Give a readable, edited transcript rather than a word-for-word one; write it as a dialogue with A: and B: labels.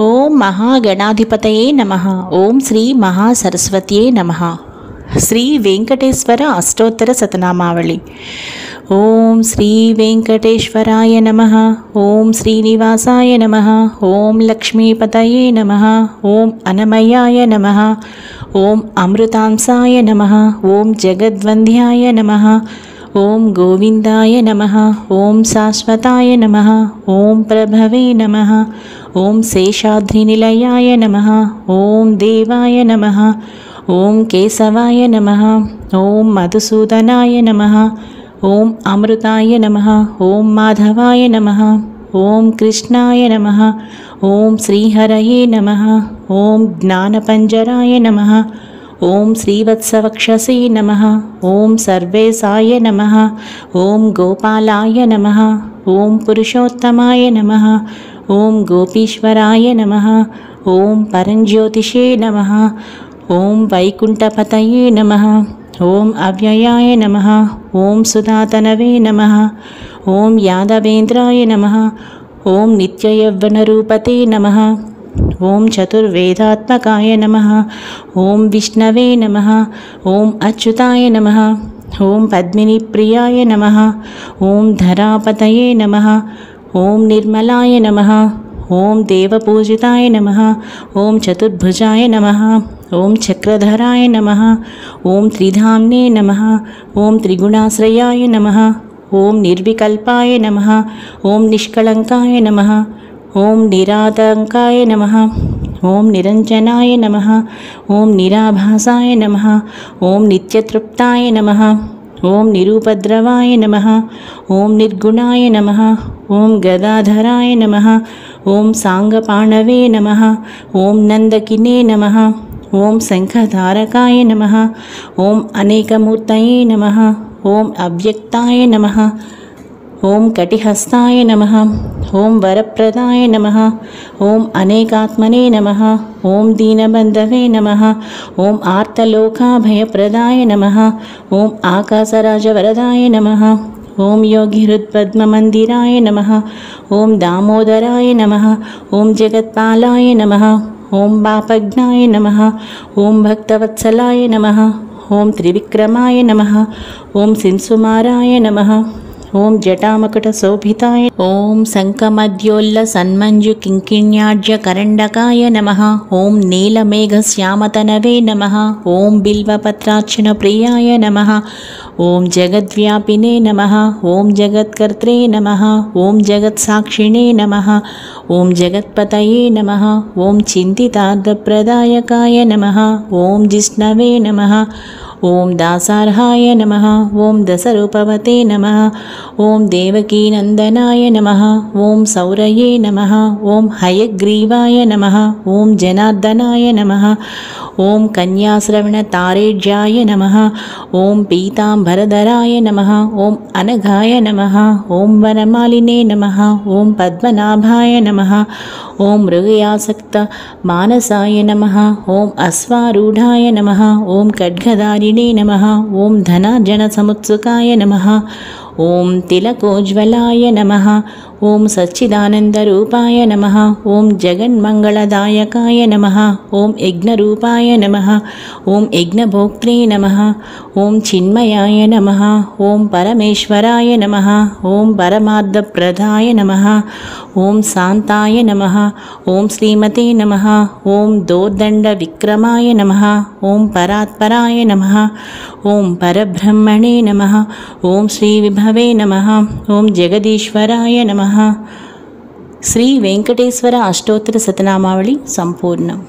A: ఓం మహాగణాధిపతయే నమః. ఓం శ్రీ మహాసరస్వత్యే నమః. శ్రీ వెంకటేశ్వర అష్టోత్తర శతనామావళి. ఓం శ్రీ వెంకటేశ్వరాయ నమః. ఓం శ్రీనివాసాయ నమః. ఓం లక్ష్మీపతయే నమః. ఓం అన్నమయ్యాయ నమః. ఓం అమృతాంసాయ నమః. ఓం జగద్వంద్యాయ నమః. ఓం గోవిందాయ నమః. ఓం శాశ్వతాయ నమః. ఓం ప్రభవే నమః. ఓం శేషాద్రినిలయాయ నమః. ఓం దేవాయ నమః. ఓం కేశవాయ నమః. ఓం మధుసూదనాయ నమః. ఓం అమృతాయ నమః. ఓం మాధవాయ నమః. ఓం కృష్ణాయ నమః. ఓం శ్రీహరయే నమః. ఓం జ్ఞానపంజరాయ నమః. ఓం శ్రీవత్సవక్షసే నమః. ఓం సర్వేశాయ నమః. ఓం గోపాలాయ నమః. ఓం పురుషోత్తమాయ నమః. ఓం గోపీశ్వరాయ నమః. ఓం పరంజ్యోతిషే నమః. ఓం వైకుంఠపతయే నమః. ఓం అవ్యయాయ నమః. ఓం సుధాతనవే నమః. ఓం యాదవేంద్రాయ నమః. ఓం నిత్యయవ్వనరూపతే నమః. ఓం చతుర్వేదాత్మకాయ నమః. ఓం విష్ణవే నమః. ఓం అచ్యుతాయ నమః. ఓం పద్మినిప్రియాయ నమః. ఓం ధరాపతయే నమః. ఓం నిర్మలాయ నమః. ఓం దేవపూజితాయ నమః. ఓం చతుర్భుజాయ నమః. ఓం చక్రధరాయ నమః. ఓం త్రిధామ్నే నమః. ఓం త్రిగుణాశ్రయాయ నమః. ఓం నిర్వికల్పాయ నమః. ఓం నిష్కళంకాయ నమః. ఓం నిరాతంకాయ నమః. ఓం నిరంజనాయ నమః. ఓం నిరాభాసాయ నమః. ఓం నిత్యతృప్తాయ నమః. ఓం నిరూపద్రవాయ నమః. ఓం నిర్గుణాయ నమః. ఓం గదాధరాయ నమః. ఓం సాంగపాణవే నమః. ఓం నందకినే నమః. ఓం శంఖధారకాయ నమః. ఓం అనేకమూర్తయే నమః. ఓం అవ్యక్తాయ నమః. ఓం కటిహస్తాయ నమః. ఓం వరప్రదాయ నమః. ఓం అనేకాత్మనే నమః. ఓం దీనబంధవే నమః. ఓం ఆర్తలోకాభయప్రదాయ నమః. ఓం ఆకాశరాజవరదాయ నమః. ఓం యోగిహృత్పద్మమందిరాయ నమః. ఓం దామోదరాయ నమః. ఓం జగత్పాలాయ నమః. ఓం పాపజ్ఞాయ నమః. ఓం భక్తవత్సలాయ నమః. ఓం త్రివిక్రమాయ నమః. ఓం శింసుమారాయ నమః. ఓం జటామకుటశోభితాయ. ఓం శంఖమద్యోల్ల సన్మంజు కింకిణ్యాఢ్య కరండకాయ నమః. ఓం నీలమేఘశ్యామతనవే నమః. ఓం బిల్వపత్రార్చన ప్రియాయ నమః. ఓం జగద్వ్యాపినే నమః. ఓం జగత్కర్త్రే నమః. ఓం జగత్సాక్షిణే నమః. ఓం జగత్పతయే నమః. ఓం చింతితార్థప్రదాయకాయ నమః. ఓం జిష్ణవే నమః. ఓం దాసార్హాయ నమః. ఓం దశరూపవతే నమః. ఓం దేవకీనందనాయ నమః. ఓం సౌరయే నమః. ఓం హయగ్రీవాయ నమః. ఓం జనార్దనాయ నమః. ఓం కన్యాశ్రవణతారేజ్యాయ నమః. ఓం పీతాంబరధరాయ నమః. ఓం అనఘాయ నమః. ఓం వనమాలినే నమః. ఓం పద్మనాభాయ నమః. ఓం మృగయాసక్త మానసాయ నమః. ఓం అశ్వారూఢాయ నమః. ఓం ఖడ్గధారిణే నమః. ఓం ధనార్జన సముత్సుకాయ నమః. ఓం తిలకోజ్వలాయ నమః. ఓం సచ్చిదానందరూపాయ నమః. ఓం జగన్మంగళదాయకాయ నమః. ఓం యజ్ఞరూపాయ నమః. ఓం యజ్ఞభోక్త్రే నమః. ఓం చిన్మయాయ నమః. ఓం పరమేశ్వరాయ నమః. ఓం పరమార్థప్రదాయ నమః. ఓం శాంతాయ నమః. ఓం శ్రీమతే నమః. ఓం దోర్దండ విక్రమాయ నమః. ఓం పరాత్పరాయ నమః. ఓం పరబ్రహ్మణే నమః. ఓం శ్రీ విభవే నమః. ఓం జగదీశ్వరాయ నమః. శ్రీ వెంకటేశ్వర అష్టోత్తర శతనామావళి సంపూర్ణం.